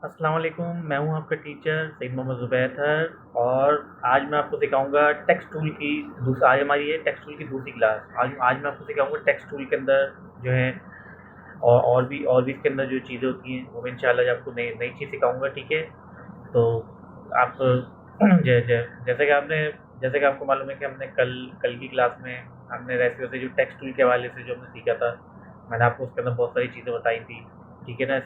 अस्सलाम वालेकुम, मैं हूँ आपका टीचर सईद मोहम्मद ज़ुबैर सर। और आज मैं आपको सिखाऊंगा टेक्स्ट टूल की आज हमारी है टेक्स्ट टूल की दूसरी क्लास। आज मैं आपको सिखाऊंगा टेक्स्ट टूल के अंदर जो है और भी इसके अंदर जो चीज़ें होती हैं वो मैं इंशाल्लाह आपको नई नई चीज़ सिखाऊंगा। ठीक है, तो आप जैसे कि आपको मालूम है कि हमने कल कल की क्लास में हमने रेसिपी से जो टेक्स्ट टूल के हवाले से जो हमने सीखा था, मैंने आपको उसके अंदर बहुत सारी चीज़ें बताई थी। ठीक है ना,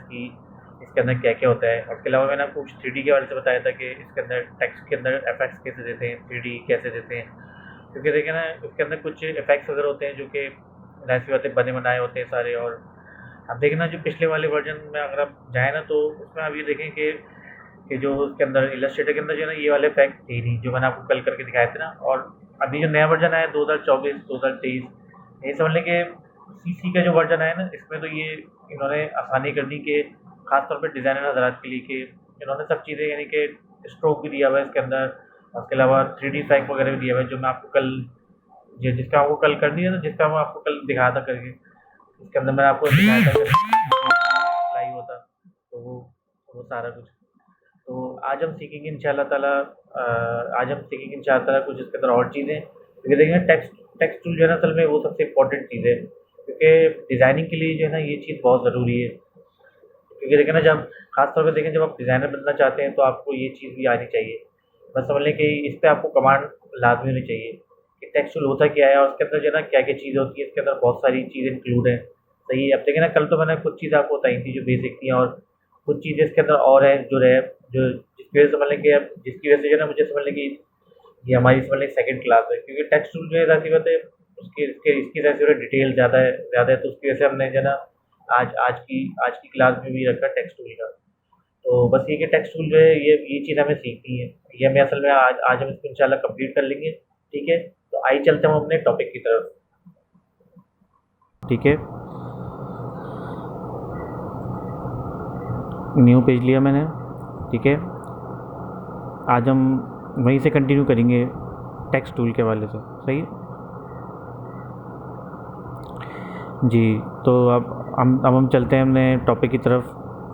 इसके अंदर क्या क्या होता है। और उसके अलावा मैंने आपको कुछ 3D के बारे से बताया था कि इसके अंदर टेक्स्ट के अंदर इफेक्ट्स कैसे देते हैं, 3D कैसे देते हैं। क्योंकि देखिए ना, इसके अंदर कुछ इफेक्ट्स वगैरह होते हैं जो कि ऐसे होते बने बनाए होते हैं सारे। और अब देखिए ना, जो पिछले वाले वर्जन में अगर आप जाएँ ना, तो उसमें आप ये देखें कि जो उसके अंदर इलस्ट्रेटर के अंदर जो है ना, ये वाले इफेक्ट थे नहीं जो मैंने आपको कल करके दिखाए थे ना। और अभी जो नया वर्जन आया 2024 2023, ये समझ लें कि सीसी का जो वर्जन आया ना, इसमें तो ये इन्होंने आसानी कर दी कि खासतौर पर डिज़ाइनर हजरात के लिए कि इन्होंने सब चीज़ें यानी कि स्ट्रोक भी दिया हुआ है इसके अंदर। और उसके अलावा 3D इफेक्ट वगैरह भी दिया हुआ है जो मैं आपको कल जिसका आपको कल कर दिया था, जिसका मैं आपको कल दिखाया था करके। इसके अंदर मैंने आपको दिखाया था अप्लाई होता, तो वो सारा कुछ। तो आज हम सीखेंगे इंशाल्लाह ताला। कुछ इसके अंदर और चीज़ें, क्योंकि देखिए टेक्स्ट टेक्स्ट टूल जो है ना, असल में वो सबसे इम्पोर्टेंट चीज़ है, क्योंकि डिज़ाइनिंग के लिए जो है ना ये चीज़ बहुत ज़रूरी है। क्योंकि देखिए ना, जब खास तौर पे देखें जब आप डिज़ाइनर बनना चाहते हैं तो आपको ये चीज़ भी आनी चाहिए। बस समझ लें कि इस पे आपको कमांड लाज़मी होनी चाहिए कि टेक्स्ट टूल होता क्या है और उसके अंदर जो है ना क्या-क्या चीज़ें होती हैं। इसके अंदर बहुत सारी चीज़ें इंक्लूड हैं। सही है, अब देखिए ना, कल तो मैंने कुछ चीज़ें आपको बताई थी जो बेसिक थी, और कुछ चीज़ें इसके अंदर और हैं जो जिसकी वजह से समझ लें कि अब जिसकी वजह से जो है ना, मुझे समझ लें कि ये हमारी समझ लें सेकंड क्लास है। क्योंकि टेक्स्ट टूल जो है ज़ाहिर-सी बात है, उसकी इसके इसकी ज़ाहिर-सी बात है डिटेल ज़्यादा है, तो उसकी वजह से हमने जो है ना आज की क्लास में भी रखा टेक्स्ट टूल का। तो बस ये कि टेक्स्ट टूल जो है ये चीज़ हमें सीखनी है। ये हमें असल में आज आज हम इसको इंशाल्लाह कंप्लीट कर लेंगे। ठीक है, तो आइए चलते हैं हम अपने टॉपिक की तरफ। ठीक है, न्यू पेज लिया मैंने। ठीक है, आज हम वहीं से कंटिन्यू करेंगे टेक्स्ट टूल के हवाले से। सही है जी। तो अब हम चलते हैं अपने टॉपिक की तरफ।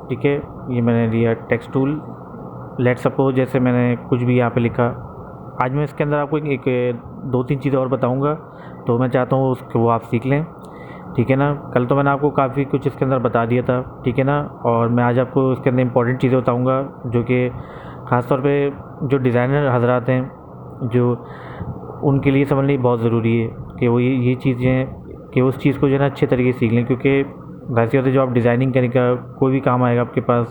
ठीक है, ये मैंने लिया टेक्स्ट टूल। लेट सपोज जैसे मैंने कुछ भी यहाँ पे लिखा। आज मैं इसके अंदर आपको एक दो तीन चीज़ें और बताऊँगा, तो मैं चाहता हूँ उसको वो आप सीख लें। ठीक है ना, कल तो मैंने आपको काफ़ी कुछ इसके अंदर बता दिया था। ठीक है ना, और मैं आज आपको इसके अंदर इंपॉर्टेंट चीज़ें बताऊँगा जो कि ख़ास तौर पे जो डिज़ाइनर हजरात हैं, जो उनके लिए समझनी बहुत ज़रूरी है कि वो ये चीज़ें कि उस चीज़ को जो है ना अच्छे तरीके से सीख लें। क्योंकि वैसे होते जो आप डिज़ाइनिंग करने का कोई भी काम आएगा आपके पास,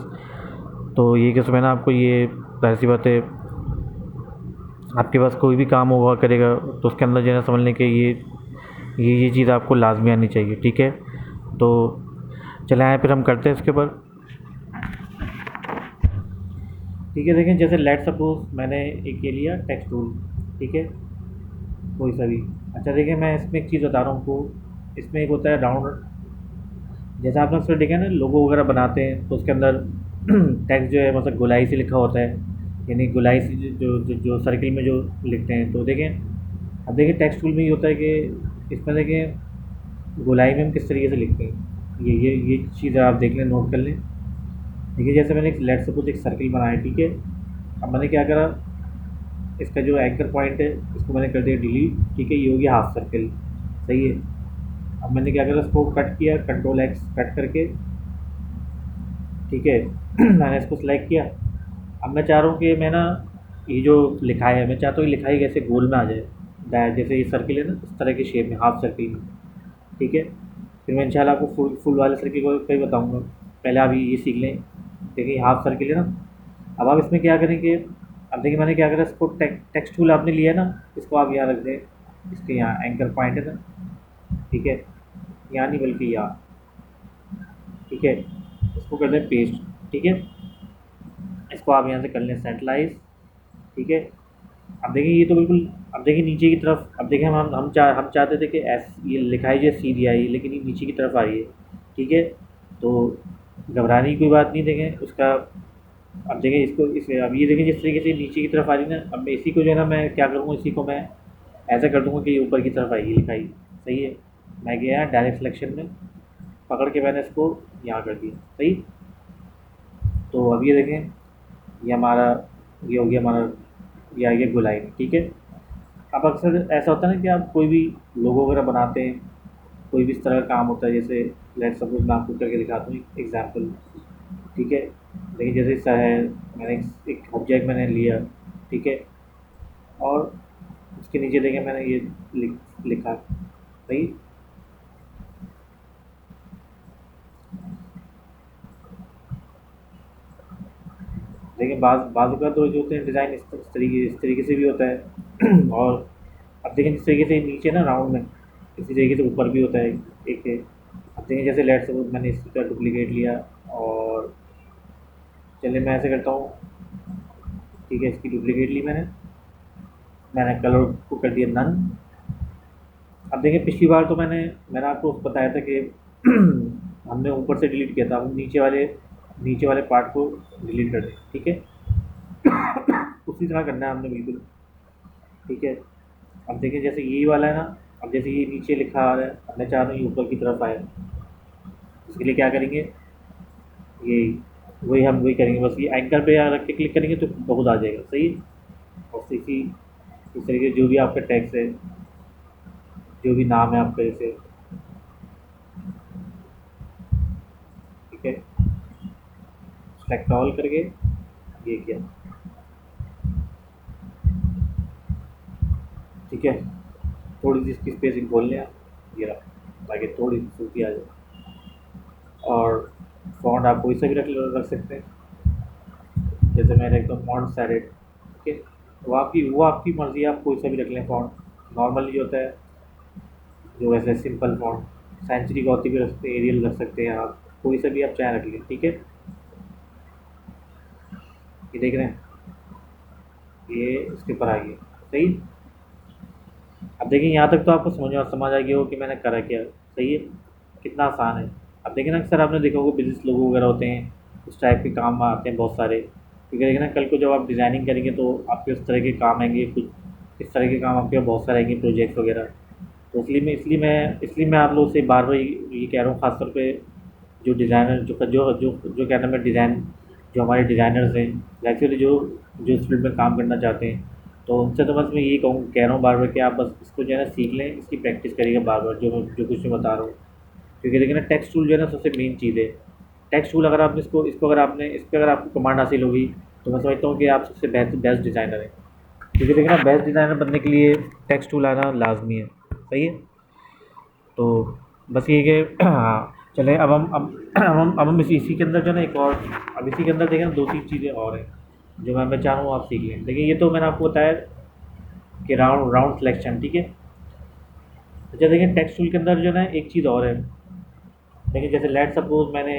तो ये कि उसमें ना आपको ये ज़ाहिर-सी बात है, आपके पास कोई भी काम हुआ करेगा तो उसके अंदर जो है ना समझ लें कि ये चीज़ आपको लाज़मी आनी चाहिए। ठीक है, तो चलें आए फिर हम करते हैं इसके ऊपर। ठीक है, देखें जैसे लेट सपोज मैंने एक ये लिया टेक्स्ट टूल। ठीक है, कोई सा भी। अच्छा देखिए, मैं इसमें एक चीज़ बता रहा हूँ आपको। इसमें एक होता है राउंड। जैसे आपने उसमें देखा है ना, लोगो वगैरह बनाते हैं तो उसके अंदर टेक्स्ट जो है मतलब गोलाई से लिखा होता है, यानी गोलाई से जो सर्किल में जो लिखते हैं। तो देखें, अब देखिए टेक्स्ट टूल में ये होता है कि इसमें देखें गोलाई में हम किस तरीके से लिखते हैं। ये चीज़ आप देख लें, नोट कर लें। देखिए जैसे मैंने एक लेट सपोज एक सर्किल बनाया। ठीक है, अब मैंने क्या करा, इसका जो एंकर पॉइंट है इसको मैंने कर दिया डिलीट। ठीक है, ये हो गया हाफ सर्किल। सही है, अब मैंने क्या करा, इसको कट किया, कंट्रोल एक्स कट करके। ठीक है मैंने इसको सेलेक्ट किया। अब मैं चाह रहा हूँ कि मैं ना ये जो लिखाई है, मैं चाहता हूँ ये लिखाई कैसे गोल में आ जाए, जैसे ये सर्किल है ना इस तरह की शेप में, हाफ सर्किल में। ठीक है, फिर मैं इंशाल्लाह आपको फुल वाले सर्किल को कहीं बताऊँगा। पहले आप ये सीख लें। देखिए हाफ सर्किल है ना, अब आप इसमें क्या करेंगे। अब देखिए मैंने क्या करा, इसको टेक्स्ट टूल आपने लिया ना, इसको आप यहाँ रख दें। इसके यहाँ एंकर पॉइंट है ना। ठीक है, यहाँ नहीं बल्कि यहाँ। ठीक है, इसको कर दें पेस्ट। ठीक है, इसको आप यहाँ से कर लें सेंट्रलाइज। ठीक है, अब देखिए ये तो बिल्कुल, अब देखिए नीचे की तरफ। अब देखिए हम चाहते थे कि एस ये लिखाई जो सीधी आई, लेकिन ये नीचे की तरफ आ रही है। ठीक है, तो घबराने की कोई बात नहीं। देखें उसका, अब देखें इसको अब ये देखें जिस तरीके से नीचे की तरफ आ रही ना, अब मैं इसी को जो है ना मैं क्या करूँगा, इसी को मैं ऐसा कर दूँगा कि ये ऊपर की तरफ आएगी लिखाई। सही है, मैं गया डायरेक्ट सिलेक्शन में, पकड़ के मैंने इसको यहाँ कर दिया। सही, तो तो अब ये देखें, ये हमारा, ये हो गया हमारा, ये आ गया गोलाई में, ठीक है। अब अक्सर ऐसा होता है ना कि आप कोई भी लोगो वगैरह बनाते हैं, कोई भी इस तरह का काम होता है, जैसे लेट्स सपोज मैं आपको करके दिखाता हूँ एग्जाम्पल, ठीक है। देखिए जैसे ऐसा है, मैंने एक ऑब्जेक्ट मैंने लिया, ठीक है, और उसके नीचे देखिए मैंने ये लिखा, सही। देखिए बाज़ का तो जो होते हैं डिज़ाइन इस तरीके से भी होता है और अब देखिए जिस तरीके से नीचे ना राउंड में, इसी तरीके से ऊपर भी होता है एक है। अब देखिए जैसे लेट्स सपोज मैंने इसका डुप्लीकेट लिया, और चलिए मैं ऐसे करता हूँ, ठीक है, इसकी डुप्लीकेट ली मैंने कलर को कर दिया नन। अब देखिए पिछली बार तो मैंने आपको बताया था कि हमने ऊपर से डिलीट किया था, हम नीचे वाले पार्ट को डिलीट कर दें, ठीक है। उसी तरह करना है हमने बिल्कुल, ठीक है। अब देखिए जैसे ये वाला है ना, अब जैसे ये नीचे लिखा आ रहा है, अब मैं चाह रहा हूँ ये ऊपर की तरफ आए, इसके लिए क्या करेंगे, ये वही करेंगे, बस ये एंकर पे रख के क्लिक करेंगे तो बहुत आ जाएगा, सही है। और इस तरीके जो भी आपका टैक्स है, जो भी नाम है आपका, जैसे, ठीक है, सेलेक्ट ऑल करके ये किया, ठीक है। थोड़ी सी इसकी स्पेसिंग खोल लें आप, ये रहा, ताकि थोड़ी सी सूखी आ जाए। और फॉन्ट आप कोई सा भी रख सकते हैं, जैसे मैं रखता हूँ फॉन्ट सैरेट, ठीक है। वो आपकी मर्ज़ी है, आप कोई सा भी रख लें फॉन्ट। नॉर्मली जो होता है, जो वैसे सिंपल फॉन्ट, सेंचुरी गॉथिक भी रख सकते हैं, एरियल रख सकते हैं आप, कोई सा भी आप चाहे रख लें, ठीक है। ये देख रहे हैं, ये इसके ऊपर आ गया, सही। अब देखिए यहाँ तक तो आपको समझ आ गया हो कि मैंने करा क्या, सही है, कितना आसान है। अब देखिए ना, अक्सर आपने देखा होगा बिजनेस लोगो वगैरह होते हैं, उस टाइप के काम आते हैं बहुत सारे, क्योंकि देखिए ना कल को जब आप डिज़ाइनिंग करेंगे तो आपके उस तरह के काम आएंगे, कुछ इस तरह के काम आपके बहुत सारे आएंगे, प्रोजेक्ट्स वगैरह। तो इसलिए मैं आप लोगों से बार बार ये कह रहा हूँ, ख़ासतौर पे जो डिज़ाइनर, जो जो जो जो क्या नाम है, डिज़ाइन, जो हमारे डिज़ाइनर्स हैं, एक्चुअली जो इस फील्ड में काम करना चाहते हैं, तो उनसे तो बस मैं यही कह रहा हूँ बार बार कि आप बस इसको जो है ना सीख लें, इसकी प्रैक्टिस करिएगा बार बार, जो कुछ मैं बता रहा हूँ। क्योंकि देखिए ना टेक्स्ट टूल जो है ना सबसे मेन चीज़ है। टेक्स्ट टूल अगर आपने इसको अगर आपने इस पर अगर आपको कमांड हासिल होगी, तो मैं समझता हूँ कि आप सबसे बेस्ट डिज़ाइनर हैं। क्योंकि देखिए ना बेस्ट डिज़ाइनर बनने के लिए टेक्स्ट टूल आना लाजमी है, सही है। तो बस ये कि चलें, अब हम इसी के अंदर जो है ना एक और, अब इसी के अंदर देखें ना 2-3 चीज़ें और हैं जो मैं चाह रहा हूँ आप सीख लें। देखिए ये तो मैंने आपको बताया कि राउंड राउंड सिलेक्शन, ठीक है। अच्छा देखिए टेक्स्ट टूल के अंदर जो है ना एक चीज़ और है। देखिए जैसे लेट सपोज मैंने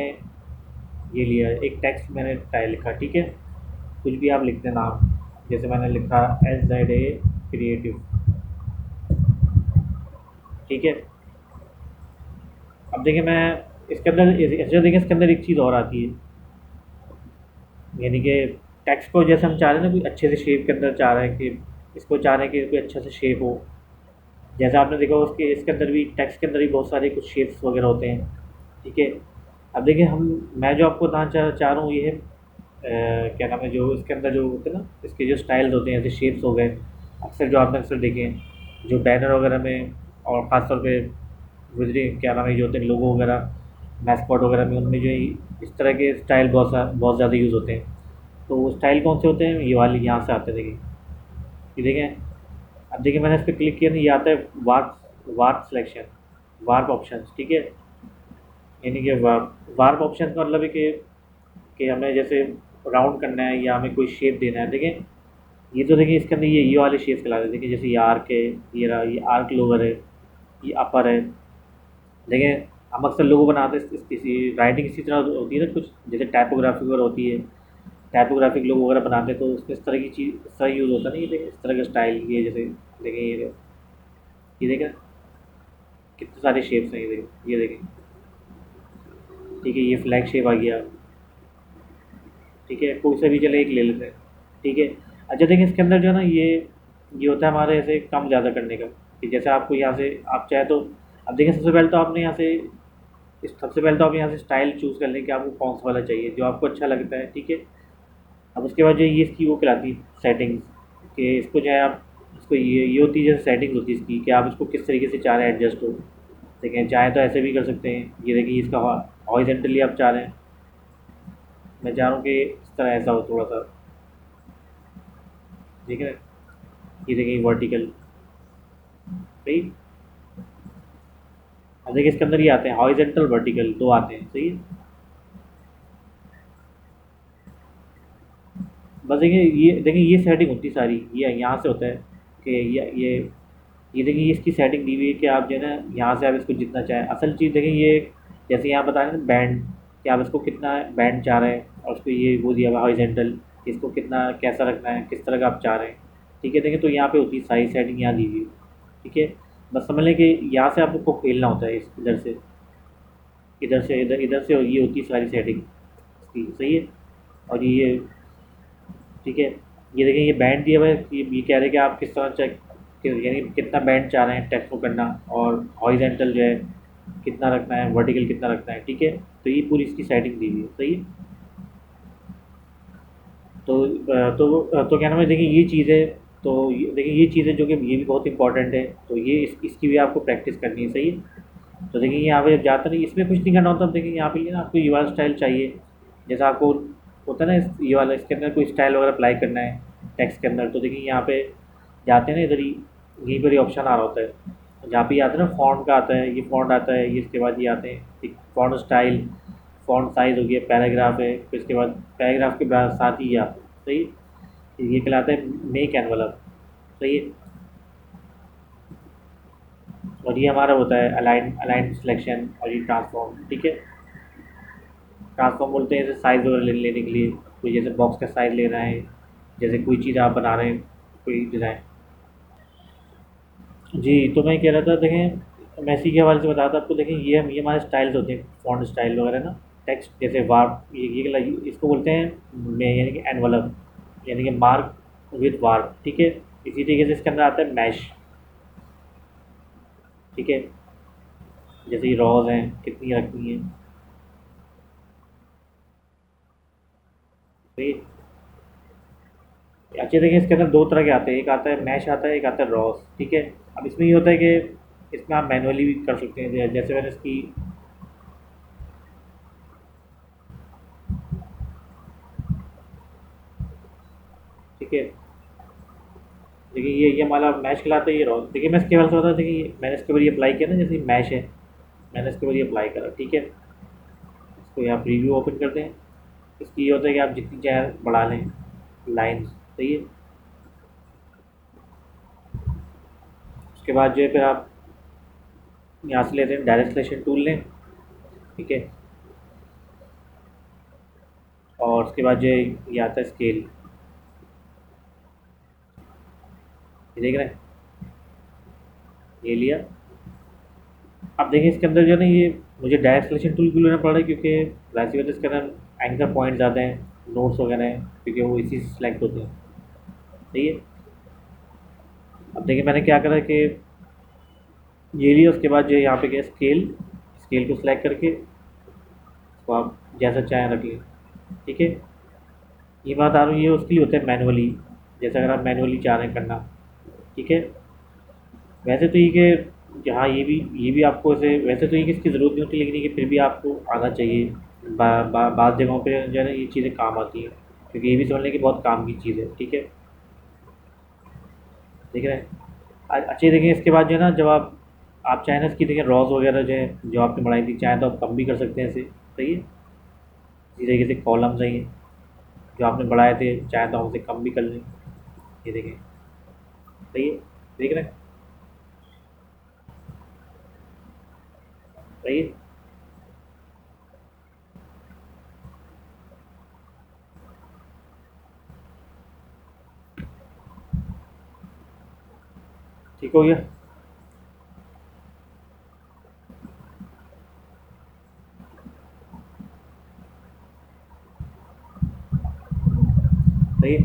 ये लिया, एक टेक्स्ट मैंने टाइप लिखा, ठीक है, कुछ भी आप लिखते हैं नाम, जैसे मैंने लिखा SZA क्रिएटिव, ठीक है। अब देखिए मैं इसके अंदर अच्छा देखिए इसके अंदर एक चीज़ और आती है, यानी कि टेक्स्ट को जैसे हम चाह रहे हैं ना कोई अच्छे से शेप के अंदर चाह रहे हैं कि इसको चाह रहे हैं कि कोई अच्छा से शेप हो। जैसा आपने देखा उसके इसके अंदर भी टेक्स्ट के अंदर भी बहुत सारे कुछ शेप्स वगैरह होते हैं, ठीक है। अब देखिए मैं जो आपको बताना चाह रहा हूँ ये है, क्या नाम है, जो इसके अंदर जो होते हैं ना, इसके जो स्टाइल्स होते हैं, जैसे शेप्स हो गए, अक्सर जो आपने अक्सर देखे हैं जो बैनर वगैरह में, और ख़ासतौर पे विजिटिंग क्या नाम है जो होते हैं लोगो वगैरह, मैस्कॉट वगैरह में, उनमें जो इस तरह के स्टाइल बहुत ज़्यादा यूज़ होते हैं। तो वो स्टाइल कौन से होते हैं, ये वाले यहाँ से आते हैं, देखिए ये देखें। अब देखिए मैंने इस पर क्लिक किया ना, ये आता है warp warp selection, warp option, ठीक है। यानी कि वार्प ऑप्शन का मतलब है कि हमें जैसे राउंड करना है या हमें कोई शेप देना है। देखें ये तो देखिए इसके अंदर ये वाले शेप्स खिला देखिए, जैसे ये आर्क है, ये आर्क लोअर है, ये अपर है। देखें हम अक्सर लोगो बनाते हैं इसी राइटिंग इसी तरह होती है ना, कुछ जैसे टाइपोग्राफी वगैरह होती है, टाइपोग्राफिक लोगो वगैरह बनाते हैं, तो उसमें इस तरह की चीज़ इस तरह यूज़ होता है ना, ये देखिए इस तरह का स्टाइल, ये जैसे देखें ये देखें कितने सारे शेप्स हैं, ये देखें, ठीक है। ये फ्लैग शेप आ गया, ठीक है, कोई सा भी चले एक ले लेते हैं, ठीक है। अच्छा देखिए इसके अंदर जो है ना ये होता है हमारे ऐसे कम ज़्यादा करने का, कि जैसे आपको यहाँ से आप चाहे तो, अब देखिए सबसे पहले तो आपने यहाँ से इस सबसे पहले तो आप यहाँ से स्टाइल चूज़ कर लें कि आपको कौन सा वाला चाहिए जो आपको अच्छा लगता है, ठीक है। अब उसके बाद जो ये इसकी वो कहलाती है सेटिंग्स, कि इसको जो है आप इसको ये होती है जैसे सेटिंग्स होती है इसकी कि आप इसको किस तरीके से चाह रहे हैं एडजस्ट हो। देखें चाहे तो ऐसे भी कर सकते हैं, ये देखिए इसका हॉरिजॉन्टली आप चाह रहे हैं, मैं चाह रहा हूँ कि इस तरह ऐसा हो थोड़ा सा, ठीक है। ये देखिए वर्टिकल, सही। अब देखिए इसके अंदर ये आते हैं हॉरिजॉन्टल वर्टिकल, दो आते हैं, सही है। बस देखिए ये सेटिंग होती है सारी, ये यहाँ से होता है कि ये देखिए ये इसकी सेटिंग दी हुई है कि आप जो है ना यहाँ से आप इसको जितना चाहें। असल चीज़ देखिए ये जैसे यहाँ बता रहे हैं ना बैंड, कि आप इसको कितना बैंड चाह रहे हैं और उसको ये वो दिया हुआ हॉरिजॉन्टल, इसको कितना कैसा रखना है, किस तरह का आप चाह रहे हैं, ठीक है। देखिए तो यहाँ पे होती है सारी सेटिंग यहाँ दी हुई है, ठीक है। बस समझ लें कि यहाँ से आपको खेलना होता है, इस इधर से इधर इधर से, और ये होती है सारी सेटिंग इसकी, सही है। और ये ठीक है, ये देखिए ये बैंड दिया हुआ है, ये कह रहे हैं कि आप किस तरह चेक, यानी कितना बैंड चाह रहे हैं टेक्स्ट को करना, और हॉरिजॉन्टल जो है कितना रखना है, वर्टिकल कितना रखना है, ठीक है। तो ये पूरी इसकी सेटिंग दी हुई है, सही है। तो क्या नाम है, देखिए ये चीज़ें, देखिए ये चीज़ें जो कि ये भी बहुत इंपॉर्टेंट है, तो ये इसकी भी आपको प्रैक्टिस करनी है, सही है। तो देखिए यहाँ पे जब जाता नहीं, इसमें कुछ नहीं करना होता। अब देखिए यहाँ पे ना आपको ये वाला स्टाइल चाहिए, जैसा आपको होता है ना ये वाला, इसके अंदर कोई स्टाइल वगैरह अप्लाई करना है टेक्स्ट के अंदर, तो देखिए यहाँ पे जाते हैं ना इधर ही, यहीं पर ही ऑप्शन आ रहा होता है, जहाँ पे आता है ना फॉन्ट का आता है, ये फॉन्ट आता है, ये इसके बाद ये आते हैं एक फॉन्ट स्टाइल, फॉन्ट साइज़ हो गया, पैराग्राफ है, फिर इसके बाद पैराग्राफ के बाद साथ ही ये आता है, सही। ये कहलाता है मेक एनवलप, सही है। और ये हमारा होता है अलाइन अलाइन सिलेक्शन, और ये ट्रांसफॉर्म, ठीक है। ट्रांसफॉर्म बोलते हैं जैसे साइज़ वगैरह लेने के लिए, कोई जैसे बॉक्स का साइज़ लेना है, जैसे कोई चीज़ आप बना रहे हैं, कोई डिज़ाइन। जी, तो मैं कह रहा था देखें, मैं इसी के हवाले से बता था आपको। देखें ये हमारे स्टाइल्स होते हैं, फ़ॉन्ट स्टाइल वगैरह ना, टेक्स्ट जैसे वार्प, इसको बोलते हैं यानी कि एनवलप, यानी कि मार्क विद वार्प, ठीक है। इसी तरीके से इसके अंदर आता है मैश, ठीक है। जैसे ये रॉज हैं कितनी रखनी है, तो ये अच्छे देखिए इसके अंदर दो तरह के आते हैं, एक आता है मैश आता है, एक आता है रॉस, ठीक है। अब इसमें ये होता है कि इसमें आप मैनुअली भी कर सकते हैं, जैसे मैंने इसकी, ठीक है। देखिए ये हमारा मैश कहलाता है, ये रॉस। देखिए मैं इसके बारे में बता, देखिए मैंने इसके ऊपर ये अप्लाई किया ना, जैसे मैश है, मैंने इसके ऊपर ये अप्लाई करा, ठीक है। इसको यहाँ प्रीव्यू ओपन करते हैं। इसकी ये होता है कि आप जितनी चाहे बढ़ा लें लाइन्स, सही है। उसके बाद जो है फिर आप यहाँ से लेते हैं डायरेक्ट सिलेक्शन टूल लें, ठीक है। और उसके बाद जो है ये आता है स्केल, ये देख रहे हैं, ये लिया। अब देखिए इसके अंदर जो है ना, ये मुझे डायरेक्ट सिलेक्शन टूल क्यों लेना पड़ रहा है, क्योंकि जाहिर सी बात है इसके अंदर एंकर पॉइंट ज़्यादा हैं, नोट्स वगैरह हैं, क्योंकि वो इसी से सिलेक्ट होते हैं, सही है। अब देखिए मैंने क्या करा कि ये लिया, उसके बाद जो है यहाँ पे क्या स्केल, स्केल को सिलेक्ट करके तो आप जैसा चाहें रख लें, ठीक है। ये बात आ रही है, ये उसके लिए होता है मैनुअली, जैसे अगर आप मैनुअली चाह रहे हैं करना, ठीक है। वैसे तो ये कि हाँ ये भी आपको ऐसे, वैसे तो ये कि इसकी ज़रूरत नहीं होती, लेकिन ये कि फिर भी आपको आना चाहिए। बाद जगहों पे जो है ना ये चीज़ें काम आती हैं, क्योंकि ये भी समझ लें कि बहुत काम की चीज़ है, ठीक है। देख रहे हैं अच्छे, देखें इसके बाद जो है ना, जब आप चाहें ना इसकी, देखें रॉज वगैरह जो है जो आपने बढ़ाई थी, चाहें तो आप कम भी कर सकते हैं इसे, सही है। इसी तरीके से कॉलम्स हैं ये जो आपने बढ़ाए थे, चाहें तो हम उसे कम भी कर लें, ये देखें, सही है। देख रहे हैं, सही है। ठीक हो गया। सही है।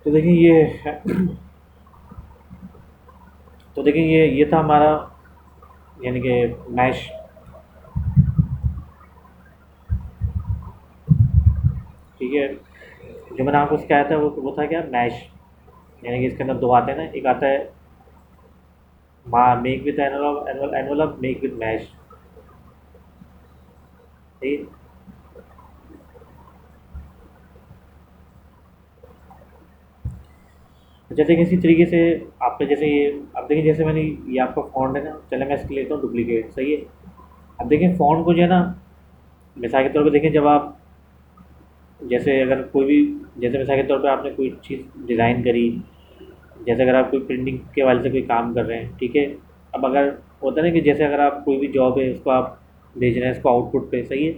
तो देखिए तो देखिए ये था हमारा, यानी कि मैश ठीक है। जो मैंने आपको सिखाया था वो था क्या, मैश, यानी कि इसके अंदर दो आते हैं ना, एक आता है make with envelope, make with mash. ठीक। जैसे कि इसी तरीके से आपने जैसे ये, अब देखिए जैसे मैंने ये आपका फ़ॉन्ट है ना, चले मैं इसके लेता हूँ डुप्लीकेट, सही है। अब देखिए फ़ॉन्ट को जो है ना, मिसाल के तौर पे देखिए, जब आप जैसे अगर कोई भी, जैसे मिसाल के तौर पे आपने कोई चीज़ डिज़ाइन करी, जैसे अगर आप कोई प्रिंटिंग के वाले से कोई काम कर रहे हैं, ठीक है। अब अगर होता है ना कि जैसे अगर आप कोई भी जॉब है उसको आप भेज रहे हैं इसको आउटपुट पे, सही है।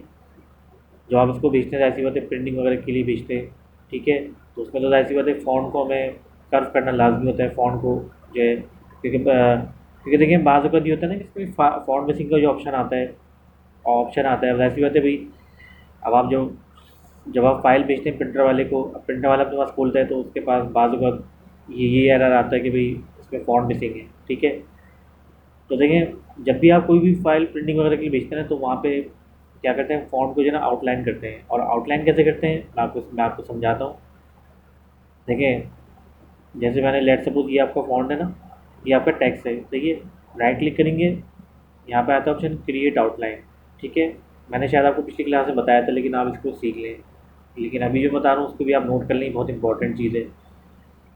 जो आप उसको भेजते हैं ऐसी बात है, प्रिंटिंग वगैरह के लिए भेजते हैं, ठीक है। तो उसमें तो ऐसी बात है, फ़ॉन्ट को हमें कर्व करना लाजमी होता है, फ़ॉन्ट को जो है, क्योंकि देखिए बाज़ अवत ये होता है ना कि इसमें फ़ॉन्ट मिसिंग का जो ऑप्शन आता है वैसी बात है भाई। अब आप जब आप फाइल भेजते हैं प्रिंटर वाले को, अब प्रिंटर वाला अपने पास खोलता है तो उसके पास बाज़ अवत ये एरर आता है कि भाई इसमें फ़ॉन्ट मिसिंग है, ठीक है। तो देखें जब भी आप कोई भी फाइल प्रिंटिंग वगैरह के लिए भेजते हैं ना, तो वहाँ पे क्या करते हैं, फ़ॉन्ट को जो है ना आउटलाइन करते हैं। और आउटलाइन कैसे करते हैं, मैं आपको समझाता हूँ। देखें, जैसे मैंने लेट सपोज़ ये आपका फ़ॉन्ट है ना, ये आपका टेक्स्ट है, देखिए राइट क्लिक करेंगे, यहाँ पे आता है ऑप्शन क्रिएट आउटलाइन, ठीक है। मैंने शायद आपको पिछली क्लास में बताया था, लेकिन आप इसको सीख लें। लेकिन अभी जो बता रहा हूँ उसको भी आप नोट कर लें, बहुत इंपॉर्टेंट चीज़ है।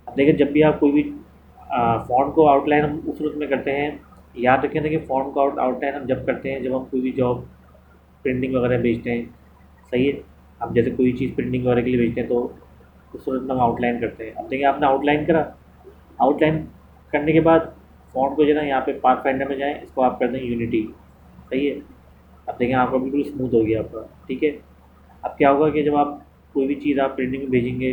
अब देखिए जब भी आप कोई भी फ़ॉन्ट को आउटलाइन हम उस रूप में करते हैं, याद रखें, देखिए फ़ॉन्ट को आउटलाइन हम जब करते हैं जब हम कोई भी जॉब प्रिंटिंग वगैरह भेजते हैं, सही है। अब जैसे कोई चीज़ प्रिंटिंग वगैरह के लिए भेजते हैं तो उस सूरत में हम आउटलाइन करते हैं। अब देखिए आपने आउटलाइन करा, आउटलाइन करने के बाद फ़ॉन्ट को जो है ना, यहाँ पे पाथ फाइंडर में जाएँ, इसको आप कर दें यूनिटी, सही है। अब देखिए आपका बिल्कुल स्मूथ हो गया आपका, ठीक है। अब क्या होगा कि जब आप कोई भी चीज़ आप प्रिंटिंग में भेजेंगे,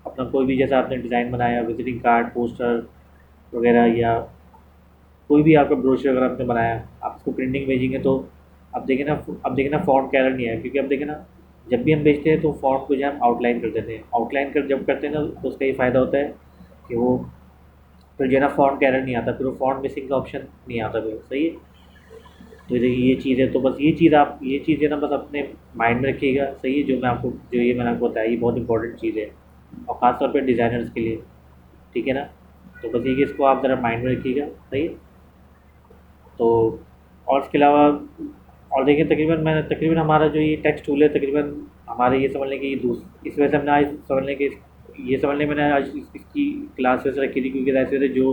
अपना कोई भी जैसा आपने डिज़ाइन बनाया, विजिटिंग कार्ड, पोस्टर वगैरह, या कोई भी आपका ब्रोशर अगर आपने बनाया, आप उसको प्रिंटिंग भेजेंगे तो अब देखिए ना फ़ॉन्ट का एरर नहीं आया, क्योंकि अब देखिए ना, जब भी हम भेजते हैं तो फ़ॉन्ट को जो है हम आउटलाइन कर देते हैं। आउटलाइन कर जब करते हैं ना, तो उसका ये फ़ायदा होता है कि वो फिर जो है ना फ़ॉन्ट का एरर नहीं आता, फिर वो फ़ॉन्ट मिसिंग का ऑप्शन नहीं आता फिर, सही है। तो देखिए ये चीज़ है, तो बस ये चीज़ है ना, बस अपने माइंड में रखिएगा, सही है। जो ये मैंने आपको बताया, ये बहुत इंपॉर्टेंट चीज़ है, और ख़ास तौर पे डिज़ाइनर्स के लिए, ठीक है ना। तो बस ये कि इसको आप ज़रा माइंड में रखिएगा, सही है। तो और इसके अलावा, और देखिए तकरीबन हमारा जो ये टेक्स्ट टूल है, तकरीबन हमारे ये समझ लें कि इस वजह से हमने आज समझ लें कि ये समझ लें, मैंने आज इसकी क्लास वैसे रखी थी, क्योंकि ऐसे थे जो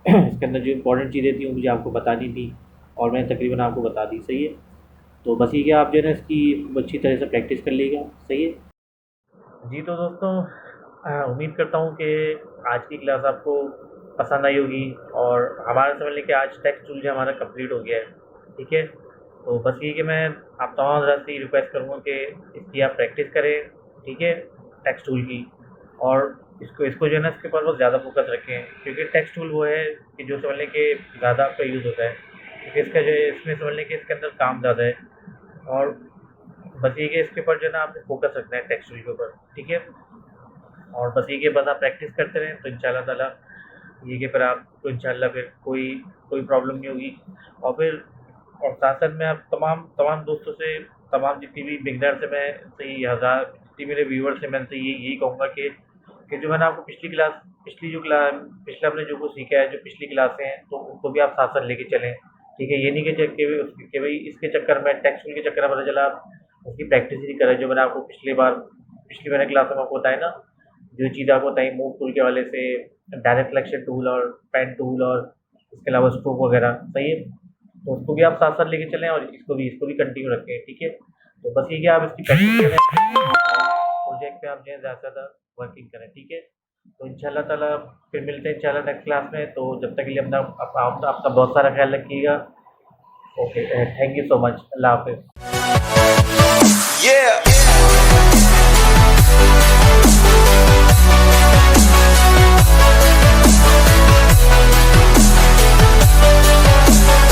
इसके अंदर जो इंपॉर्टेंट चीज़ें थी वो मुझे आपको बतानी थी, और मैंने तकरीबन आपको बता दी, सही है। तो बस ये कि आप जो है ना इसकी अच्छी तरह से प्रैक्टिस कर लीजिएगा, सही है। जी तो दोस्तों, उम्मीद करता हूँ कि आज की क्लास आपको पसंद आई होगी, और हमारा समझ लें कि आज टेक्स्ट टूल जो हमारा कंप्लीट हो गया है, ठीक है। तो बस ये कि मैं आप तमाम हज़रात से रिक्वेस्ट करूँगा कि इसकी आप प्रैक्टिस करें, ठीक है, टेक्स्ट टूल की। और इसको इसको जो है ना, इसके ऊपर बहुत ज़्यादा फोकस रखें, क्योंकि टेक्स्ट टूल वो है कि जो समझ लें कि ज़्यादा आपका यूज़ होता है, क्योंकि इसका जो है इसमें समझ लें कि इसके अंदर काम ज़्यादा है। और बस ये कि इसके ऊपर जो है ना आपने फोकस रखना है टेक्स्ट टूल के ऊपर, ठीक है। और बस ये कि बस आप प्रैक्टिस करते रहें, तो इंशाल्लाह ताला ये कि फिर आपको इंशाल्लाह फिर कोई कोई प्रॉब्लम नहीं होगी। और फिर और साथ साथ मैं आप तमाम तमाम दोस्तों से, तमाम जितनी भी बिगनर से मैं से ये हज़ार जितनी मेरे व्यूअर्स से मैं उनसे यही कहूँगा कि जो मैंने आपको पिछली जो क्लास पिछले आपने जो कुछ सीखा है, जो पिछली क्लासें हैं, तो उनको भी आप साथ साथ लेके चलें, ठीक है। ये नहीं कि भाई इसके चक्कर में, टेक्स्ट के चक्कर में पता चला आप उसकी प्रैक्टिस ही नहीं कर रहे। जो मैंने आपको पिछली मैंने क्लास में आपको बताया ना, जो चीज़ आपको बताई मूव टूल के हवाले से, डायरेक्ट सिलेक्शन टूल और पेन टूल, और इसके अलावा स्ट्रोक वगैरह, सही है। तो उसको भी आप साथ साथ लेके चलें, और इसको भी कंटिन्यू रखें, ठीक है। तो बस ये कि आप इसकी प्रैक्टिस करें, प्रोजेक्ट पे आप जो है ज़्यादा से ज़्यादा वर्किंग करें, ठीक है। तो इंशाल्लाह ताला फिर मिलते हैं इंशाल्लाह नेक्स्ट क्लास में। तो जब तक के लिए अपना बहुत सारा ख्याल रखिएगा। Okay, thank you so much, अल्लाह हाफिज़। Yeah.